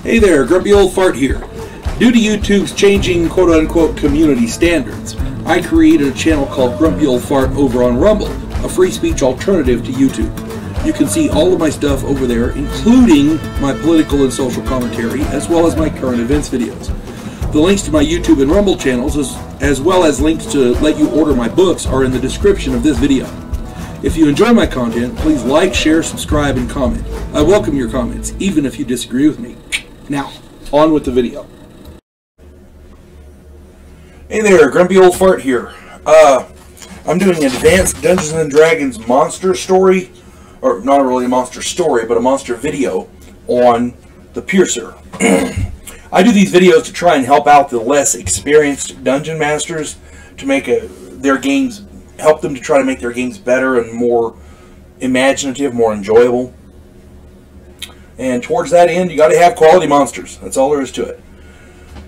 Hey there, Grumpy Old Fart here. Due to YouTube's changing quote-unquote community standards, I created a channel called Grumpy Old Fart over on Rumble, a free speech alternative to YouTube. You can see all of my stuff over there, including my political and social commentary, as well as my current events videos. The links to my YouTube and Rumble channels, as well as links to let you order my books, are in the description of this video. If you enjoy my content, please like, share, subscribe, and comment. I welcome your comments, even if you disagree with me. Now, on with the video. Hey there, Grumpy Old Fart here. I'm doing an advanced Dungeons & Dragons monster story, or not really a monster story, but a monster video on the Piercer. I do these videos to try and help out the less experienced dungeon masters to make their games, help them to try to make their games better and more imaginative, more enjoyable. And towards that end, you got to have quality monsters. That's all there is to it.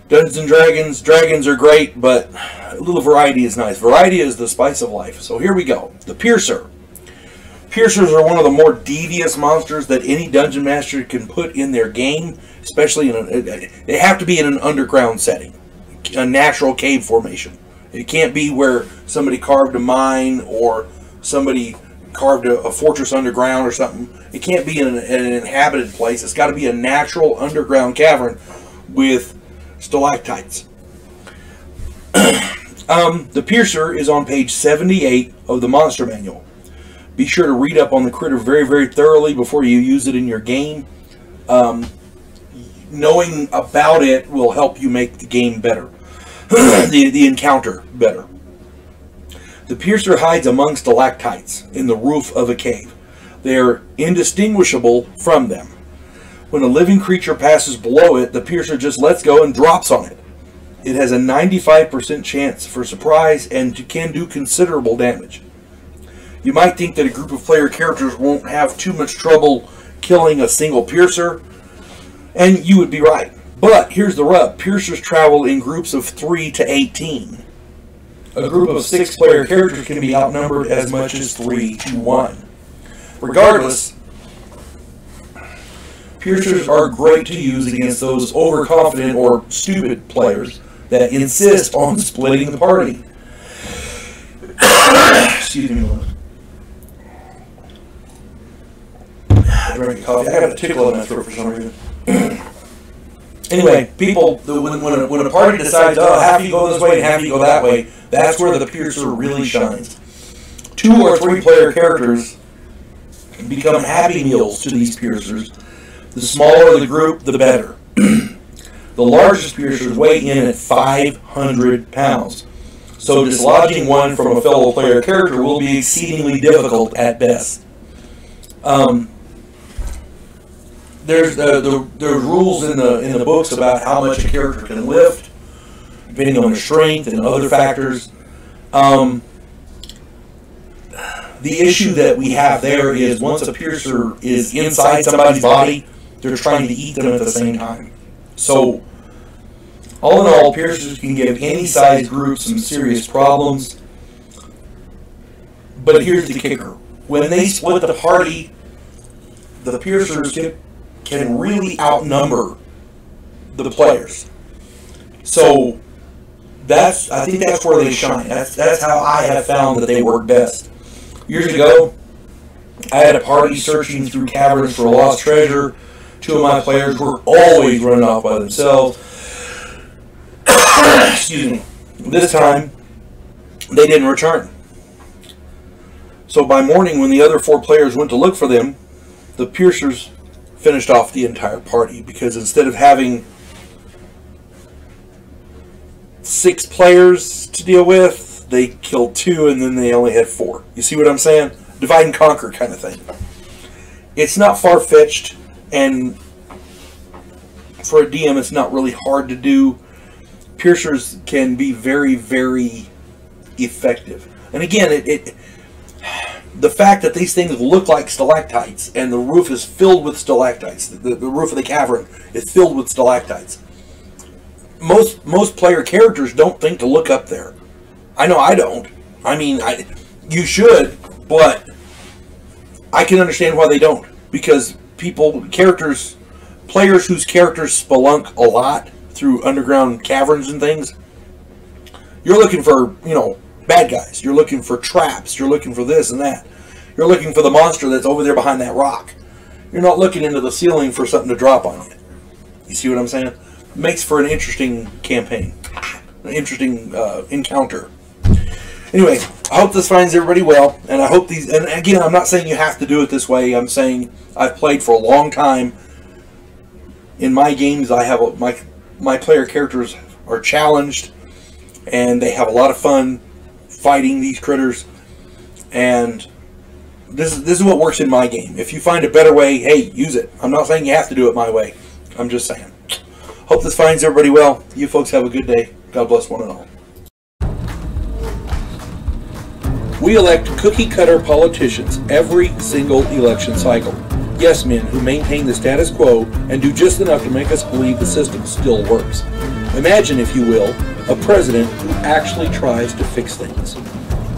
Dungeons & Dragons are great, but a little variety is nice. Variety is the spice of life. So here we go. The Piercer. Piercers are one of the more devious monsters that any dungeon master can put in their game, especially they have to be in an underground setting, a natural cave formation. It can't be where somebody carved a mine or somebody carved a fortress underground or something. It can't be in an inhabited place. It's got to be a natural underground cavern with stalactites. The Piercer is on page 78 of the Monster Manual. Be sure to read up on the critter very, very thoroughly before you use it in your game. Knowing about it will help you make the game better. the encounter better. The Piercer hides among stalactites in the roof of a cave. They are indistinguishable from them. When a living creature passes below it, the Piercer just lets go and drops on it. It has a 95% chance for surprise and can do considerable damage. You might think that a group of player characters won't have too much trouble killing a single Piercer, and you would be right. But here's the rub. Piercers travel in groups of 3 to 18. A group of 6 player characters can be outnumbered as much as 3 to 1. Regardless, Piercers are great to use against those overconfident or stupid players that insist on splitting the party. Excuse me. I drank coffee. I got a tickle in my throat for some reason. Anyway, people, when a party decides, oh, half you go this way and half you go that way, that's where the Piercer really shines. 2 or 3 player characters become happy meals to these Piercers. The smaller the group, the better. The largest Piercers weigh in at 500 pounds. So dislodging one from a fellow player character will be exceedingly difficult at best. There's rules in the books about how much a character can lift, depending on their strength and other factors. The issue that we have there is once a Piercer is inside somebody's body, they're trying to eat them at the same time. So, all in all, Piercers can give any size group some serious problems. But here's the kicker. When they split the party, the Piercers can really outnumber the players. So, I think that's where they shine. That's how I have found that they work best. Years ago, I had a party searching through caverns for a lost treasure. 2 of my players were always running off by themselves. Excuse me. This time, they didn't return. So by morning, when the other 4 players went to look for them, the Piercers finished off the entire party, because instead of having 6 players to deal with, they killed 2 and then they only had 4. You see what I'm saying? Divide and conquer kind of thing. It's not far-fetched, and for a DM it's not really hard to do. Piercers can be very, very effective. And again, the fact that these things look like stalactites and the roof is filled with stalactites, the roof of the cavern is filled with stalactites. Most player characters don't think to look up there. I know I don't. I mean, you should, but I can understand why they don't. Because characters players whose characters spelunk a lot through underground caverns and things, you're looking for, you know, bad guys. You're looking for traps. You're looking for this and that. You're looking for the monster that's over there behind that rock. You're not looking into the ceiling for something to drop on you. You see what I'm saying? It makes for an interesting campaign. An interesting encounter. Anyway, I hope this finds everybody well, and I hope these, and again, I'm not saying you have to do it this way. I'm saying I've played for a long time. In my games, I have my player characters are challenged, and they have a lot of fun fighting these critters, and this is what works in my game. If you find a better way, hey, use it. I'm not saying you have to do it my way. I'm just saying. Hope this finds everybody well. You folks have a good day. God bless one and all. We elect cookie-cutter politicians every single election cycle. Yes men who maintain the status quo and do just enough to make us believe the system still works. Imagine, if you will, a president who actually tries to fix things.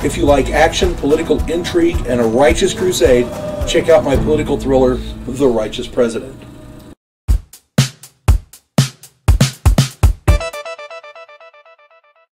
If you like action, political intrigue, and a righteous crusade, check out my political thriller, The Righteous President.